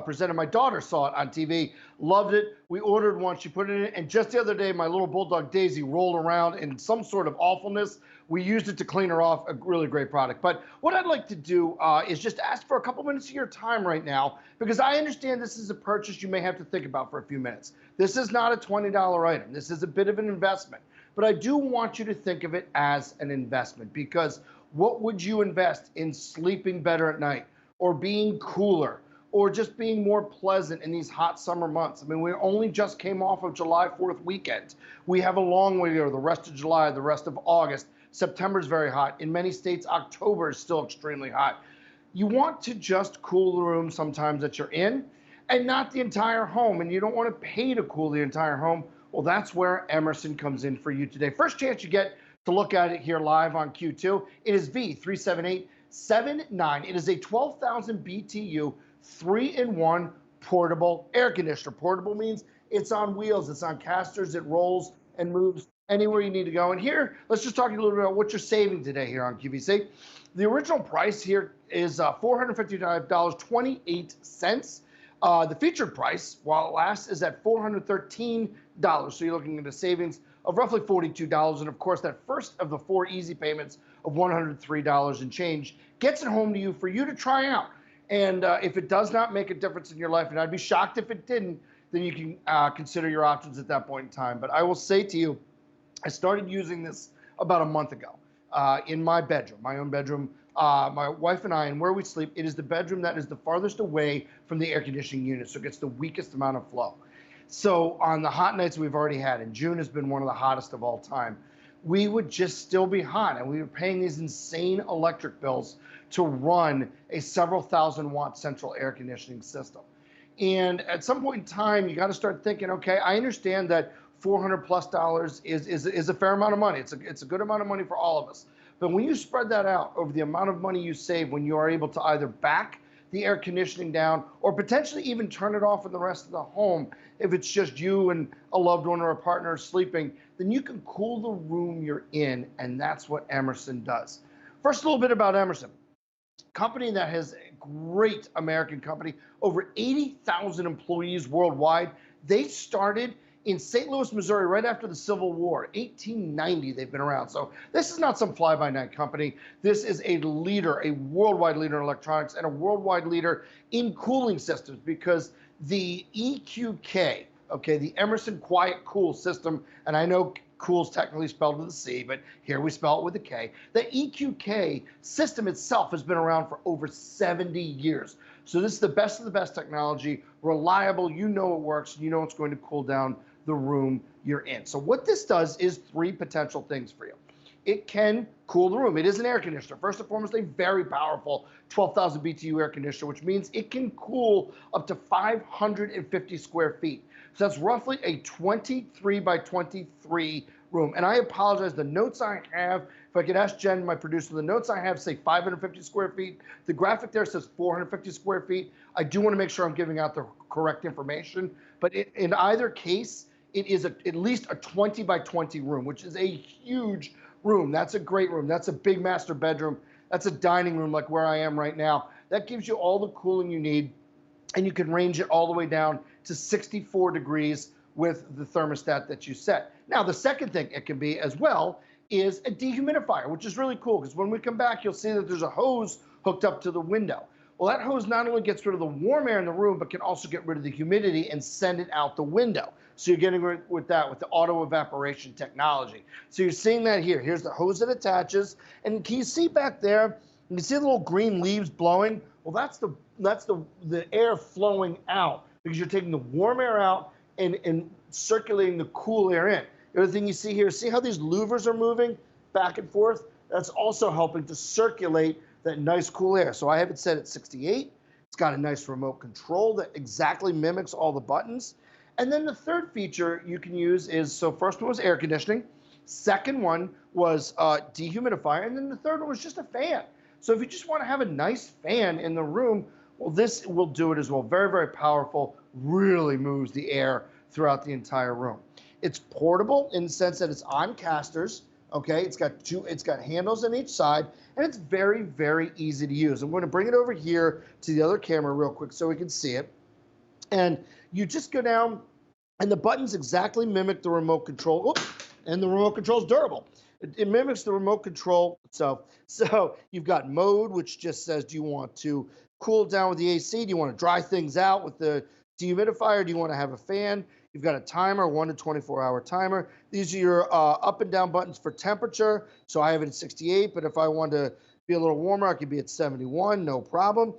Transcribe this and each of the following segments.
presented. My daughter saw it on TV, loved it. We ordered one, she put it in, and just the other day, my little bulldog Daisy rolled around in some sort of awfulness. We used it to clean her off. A really great product. But what I'd like to do is just ask for a couple minutes of your time right now, because I understand this is a purchase you may have to think about for a few minutes. This is not a $20 item. This is a bit of an investment. But I do want you to think of it as an investment, because what would you invest in sleeping better at night, or being cooler, or just being more pleasant in these hot summer months? I mean, we only just came off of July 4th weekend. We have a long way to go, the rest of July, the rest of August. September is very hot. In many states, October is still extremely hot. You want to just cool the room sometimes that you're in, and not the entire home, and you don't want to pay to cool the entire home. Well, that's where Emerson comes in for you today. First chance you get to look at it here live on Q2. It is V37879. It is a 12,000 BTU 3-in-1 portable air conditioner. Portable means it's on wheels, it's on casters, it rolls and moves anywhere you need to go. And here, let's just talk a little bit about what you're saving today here on QVC. The original price here is $455.28. The featured price, while it lasts, is at $413. So you're looking at a savings of roughly $42. And of course, that first of the 4 easy payments of $103 and change gets it home to you for you to try out. And if it does not make a difference in your life, and I'd be shocked if it didn't, then you can consider your options at that point in time. But I will say to you, I started using this about a month ago in my bedroom, my own bedroom. My wife and I, and where we sleep, it is the bedroom that is the farthest away from the air conditioning unit, so it gets the weakest amount of flow. So on the hot nights we've already had, and June has been one of the hottest of all time, we would just still be hot, and we were paying these insane electric bills to run a several thousand watt central air conditioning system. And at some point in time, you got to start thinking, okay, I understand that $400+ is a fair amount of money. It's a good amount of money for all of us. But when you spread that out over the amount of money you save when you are able to either back the air conditioning down or potentially even turn it off in the rest of the home, if it's just you and a loved one or a partner sleeping, then you can cool the room you're in, and that's what Emerson does. First, a little bit about Emerson. Company that has a great American company, over 80,000 employees worldwide. They started in St. Louis, Missouri, right after the Civil War, 1890 they've been around. So this is not some fly-by-night company. This is a leader, a worldwide leader in electronics and a worldwide leader in cooling systems, because the EQK, okay, the Emerson Quiet Cool system, and I know cool is technically spelled with a C, but here we spell it with a K. The EQK system itself has been around for over 70 years. So this is the best of the best technology, reliable, you know it works, you know it's going to cool down the room you're in. So what this does is 3 potential things for you. It can cool the room. It is an air conditioner. First and foremost, a very powerful 12,000 BTU air conditioner, which means it can cool up to 550 square feet. So that's roughly a 23 by 23 room. And I apologize, the notes I have, if I could ask Jen, my producer, the notes I have say 550 square feet. The graphic there says 450 square feet. I do want to make sure I'm giving out the correct information, but in either case, it is at least a 20 by 20 room, which is a huge room. That's a great room. That's a big master bedroom. That's a dining room like where I am right now. That gives you all the cooling you need, and you can range it all the way down to 64 degrees with the thermostat that you set. Now, the second thing it can be as well is a dehumidifier, which is really cool, because when we come back, you'll see that there's a hose hooked up to the window. Well, that hose not only gets rid of the warm air in the room, but can also get rid of the humidity and send it out the window. So you're getting rid with that with the auto evaporation technology. So you're seeing that here. Here's the hose that attaches, and can you see back there? You can see the little green leaves blowing. Well, that's the air flowing out, because you're taking the warm air out and circulating the cool air in. The other thing you see here, see how these louvers are moving back and forth? That's also helping to circulate that nice cool air. So I have it set at 68. It's got a nice remote control that exactly mimics all the buttons. And then the third feature you can use is, so first one was air conditioning, second one was dehumidifier, and then the third one was just a fan. So if you just want to have a nice fan in the room, well, this will do it as well. Very, very powerful, really moves the air throughout the entire room. It's portable in the sense that it's on casters, okay? It's got handles on each side, and it's very, very easy to use. I'm going to bring it over here to the other camera real quick so we can see it. And you just go down, and the buttons exactly mimic the remote control. Oops, and the remote control is durable. It mimics the remote control itself. So you've got mode, which just says, do you want to cool down with the AC? Do you want to dry things out with the dehumidifier? Do you want to have a fan? You've got a timer, 1 to 24-hour timer. These are your up and down buttons for temperature. So I have it at 68, but if I want to be a little warmer, I could be at 71, no problem.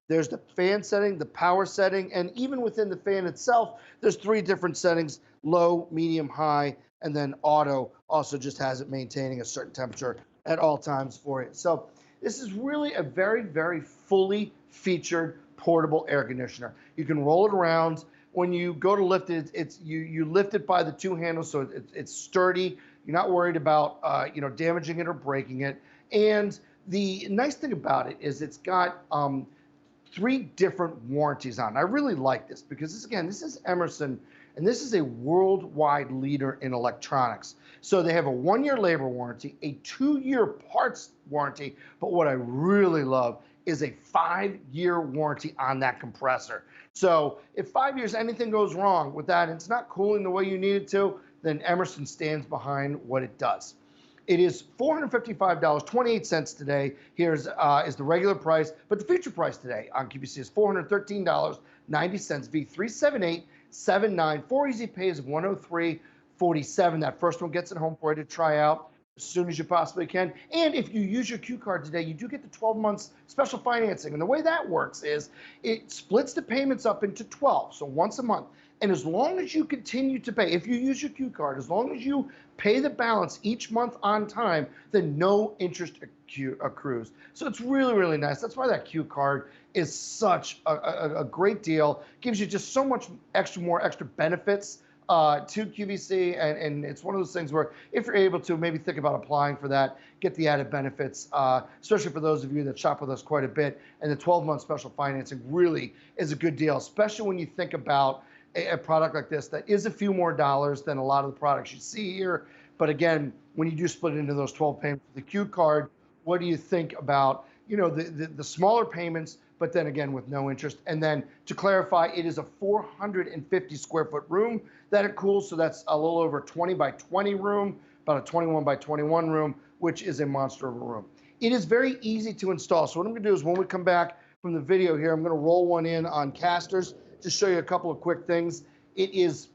There's the fan setting, the power setting, and even within the fan itself, there's 3 different settings: low, medium, high, and then auto also just has it maintaining a certain temperature at all times for you. So this is really a very, very fully featured portable air conditioner. You can roll it around. When you go to lift it, you lift it by the 2 handles, so it's sturdy. You're not worried about damaging it or breaking it. And the nice thing about it is it's got 3 different warranties on it. I really like this because this is Emerson, and this is a worldwide leader in electronics. So they have a 1-year labor warranty, a 2-year parts warranty, but what I really love is a 5-year warranty on that compressor. So if 5 years anything goes wrong with that and it's not cooling the way you need it to, then Emerson stands behind what it does. It is $455.28 today. Here's is the regular price, but the feature price today on QVC is $413.90. V37879. 4 easy pays of $103.47. That first one gets it home for you to try out as soon as you possibly can. And if you use your Q card today, you do get the 12 months special financing. And the way that works is it splits the payments up into 12, so once a month. And as long as you continue to pay, if you use your Q card, as long as you pay the balance each month on time, then no interest accrues. So it's really, really nice. That's why that Q card is such a great deal. Gives you just so much more extra benefits to QVC, and it's one of those things where if you're able to, maybe think about applying for that, get the added benefits, especially for those of you that shop with us quite a bit. And the 12-month special financing really is a good deal, especially when you think about a product like this that is a few more dollars than a lot of the products you see here. But again, when you do split it into those 12 payments with the Q card, what do you think about the smaller payments, but then again with no interest? And then to clarify, it is a 450 square foot room that it cools, so that's a little over 20 by 20 room, about a 21 by 21 room, which is a monster of a room. It is very easy to install. So what I'm gonna do is when we come back from the video here, I'm gonna roll one in on casters to show you a couple of quick things. It is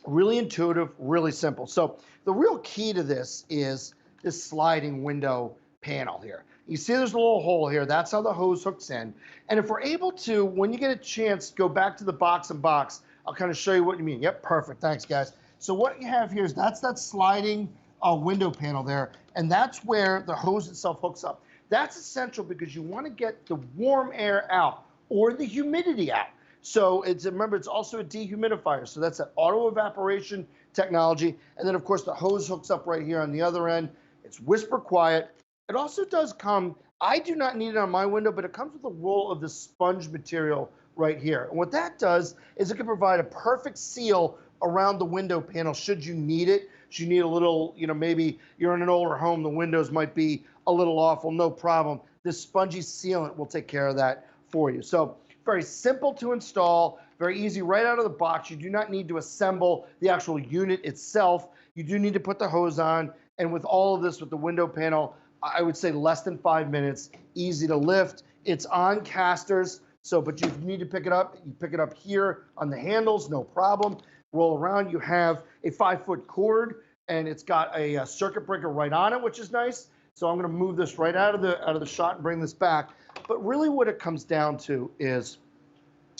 really intuitive, really simple. So the real key to this is this sliding window panel here. You see there's a little hole here. That's how the hose hooks in. And if we're able to, when you get a chance, go back to the box and box, I'll kind of show you what you mean. Yep, perfect. Thanks, guys. So what you have here is that's that sliding window panel there, and that's where the hose itself hooks up. That's essential because you want to get the warm air out or the humidity out. So remember, it's also a dehumidifier. So that's an auto evaporation technology. And then of course the hose hooks up right here on the other end. It's whisper quiet. It also does come, I do not need it on my window, but it comes with a roll of the sponge material right here. And what that does is it can provide a perfect seal around the window panel should you need it. Should you need a little, maybe you're in an older home, the windows might be a little awful, no problem. This spongy sealant will take care of that for you. So very simple to install, very easy right out of the box. You do not need to assemble the actual unit itself. You do need to put the hose on. And with all of this, with the window panel, I would say less than 5 minutes, easy to lift. It's on casters, but you need to pick it up. You pick it up here on the handles, no problem. Roll around. You have a 5-foot cord, and it's got a circuit breaker right on it, which is nice. So I'm going to move this right out of the shot and bring this back. But really what it comes down to is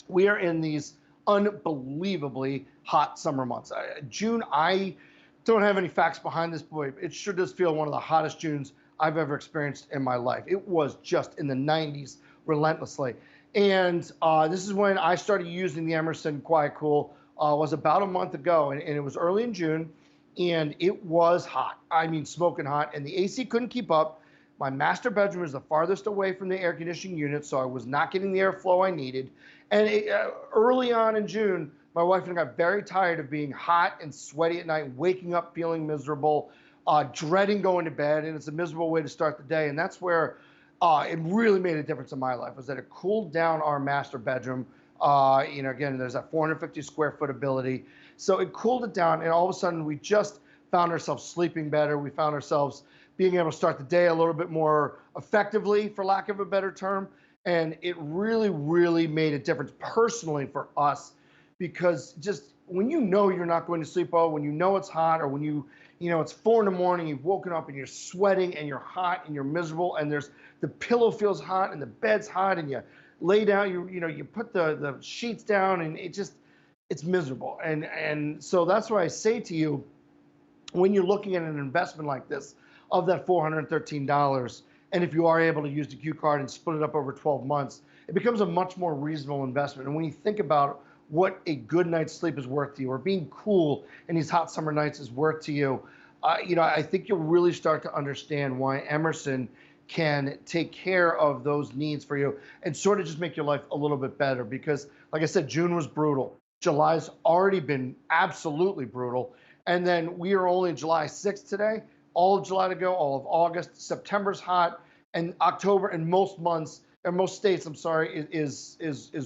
we are in these unbelievably hot summer months. June, I don't have any facts behind this, boy. It sure does feel one of the hottest Junes I've ever experienced in my life. It was just in the 90s relentlessly. And this is when I started using the Emerson Quiet Cool. Was about a month ago, and it was early in June, and it was hot. I mean, smoking hot, and the AC couldn't keep up. My master bedroom is the farthest away from the air conditioning unit, so I was not getting the airflow I needed. And early on in June, my wife and I got very tired of being hot and sweaty at night, waking up feeling miserable, dreading going to bed, and it's a miserable way to start the day. And that's where it really made a difference in my life, was that it cooled down our master bedroom Again, there's that 450 square foot ability. So it cooled it down, and all of a sudden we just found ourselves sleeping better. We found ourselves being able to start the day a little bit more effectively, for lack of a better term. And it really, really made a difference personally for us, because just when you're not going to sleep well, when it's hot, or when it's 4 in the morning, you've woken up and you're sweating and you're hot and you're miserable, and the pillow feels hot and the bed's hot, and you lay down, you put the sheets down, and it's miserable. And so that's why I say to you, when you're looking at an investment like this of that $413, and if you are able to use the Q card and split it up over 12 months, it becomes a much more reasonable investment. And when you think about what a good night's sleep is worth to you, or being cool in these hot summer nights is worth to you, I think you'll really start to understand why Emerson can take care of those needs for you and sort of just make your life a little bit better. Because, like I said, June was brutal. July's already been absolutely brutal. And then we are only July 6th today. All of July to go, all of August. September's hot, and October, and most months, or most states, I'm sorry, is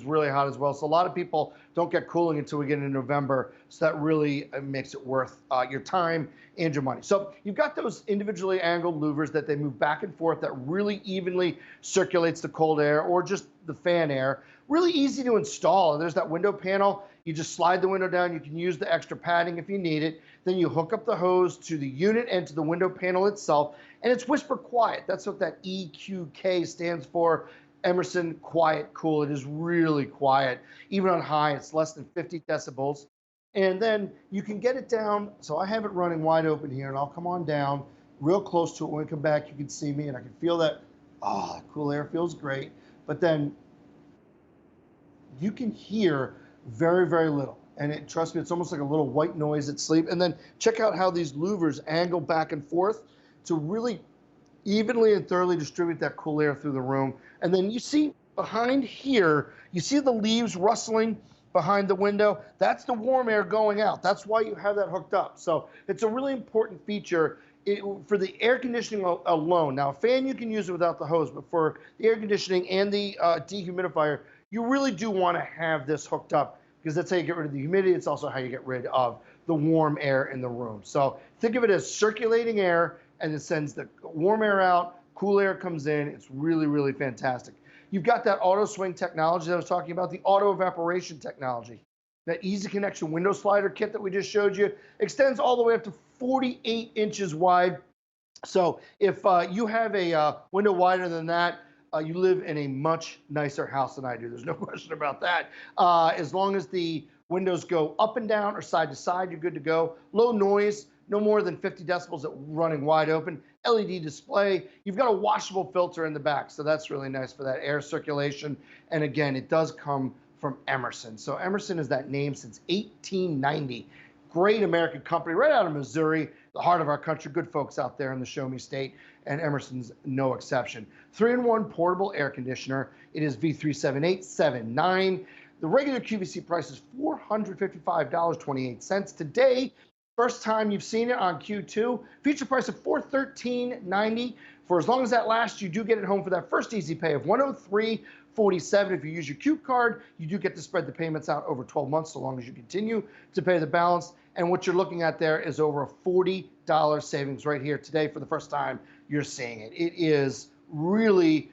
really hot as well. So a lot of people don't get cooling until we get into November. So that really makes it worth your time and your money. So you've got those individually angled louvers that they move back and forth, that really evenly circulates the cold air or just the fan air. Really easy to install. There's that window panel. You just slide the window down. You can use the extra padding if you need it. Then you hook up the hose to the unit and to the window panel itself. And it's whisper quiet. That's what that EQK stands for. Emerson Quiet Cool. It is really quiet. Even on high, it's less than 50 decibels. And then you can get it down. So I have it running wide open here, and I'll come on down real close to it. When we come back, you can see me, and I can feel that, cool air feels great. But then you can hear very, very little. And trust me, it's almost like a little white noise at sleep. And then check out how these louvers angle back and forth to really evenly and thoroughly distribute that cool air through the room. And then you see behind here, you see the leaves rustling behind the window. That's the warm air going out. That's why you have that hooked up. So it's a really important feature for the air conditioning alone. Now, a fan, you can use it without the hose, but for the air conditioning and the dehumidifier, you really do want to have this hooked up, because that's how you get rid of the humidity. It's also how you get rid of the warm air in the room. So think of it as circulating air, and it sends the warm air out, cool air comes in. It's really, really fantastic. You've got that auto swing technology that I was talking about, the auto evaporation technology. That easy connection window slider kit that we just showed you extends all the way up to 48 inches wide. So if you have a window wider than that, you live in a much nicer house than I do. There's no question about that. As long as the windows go up and down or side to side, you're good to go. Low noise, no more than 50 decibels at running wide open. LED display. You've got a washable filter in the back, so that's really nice for that air circulation. And again, it does come from Emerson. So Emerson is that name since 1890. Great American company right out of Missouri, the heart of our country. Good folks out there in the Show Me State, and Emerson's no exception. 3-in-1 portable air conditioner. It is V37879. The regular QVC price is $455.28. Today, first time you've seen it on Q2, feature price of $413.90. For as long as that lasts, you do get it home for that first easy pay of $103.47. If you use your Q card, you do get to spread the payments out over 12 months, so long as you continue to pay the balance. And what you're looking at there is over a $40 savings right here today. For the first time you're seeing it. It is really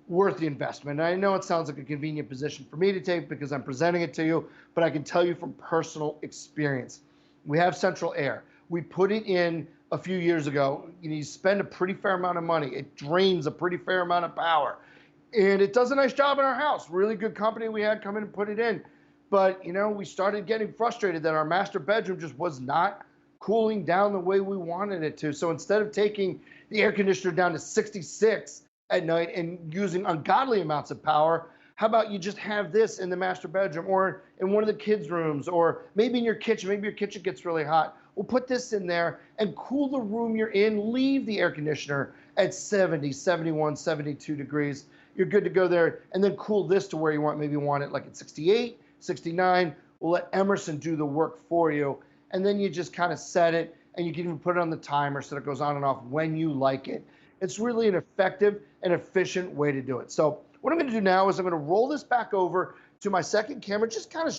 worth the investment. And I know it sounds like a convenient position for me to take because I'm presenting it to you, but I can tell you from personal experience. We have central air. We put it in a few years ago. You spend a pretty fair amount of money. It drains a pretty fair amount of power. And it does a nice job in our house. Really good company we had come in and put it in. But, we started getting frustrated that our master bedroom just was not cooling down the way we wanted it to. So instead of taking the air conditioner down to 66 at night and using ungodly amounts of power, how about you just have this in the master bedroom or in one of the kids' rooms, or maybe in your kitchen. Maybe your kitchen gets really hot. We'll put this in there and cool the room you're in. Leave the air conditioner at 70, 71, 72 degrees. You're good to go there. And then cool this to where you want. Maybe you want it like at 68, 69. We'll let Emerson do the work for you. And then you just kind of set it, and you can even put it on the timer so that it goes on and off when you like it. It's really an effective and efficient way to do it. So what I'm going to do now is I'm going to roll this back over to my second camera, just kind of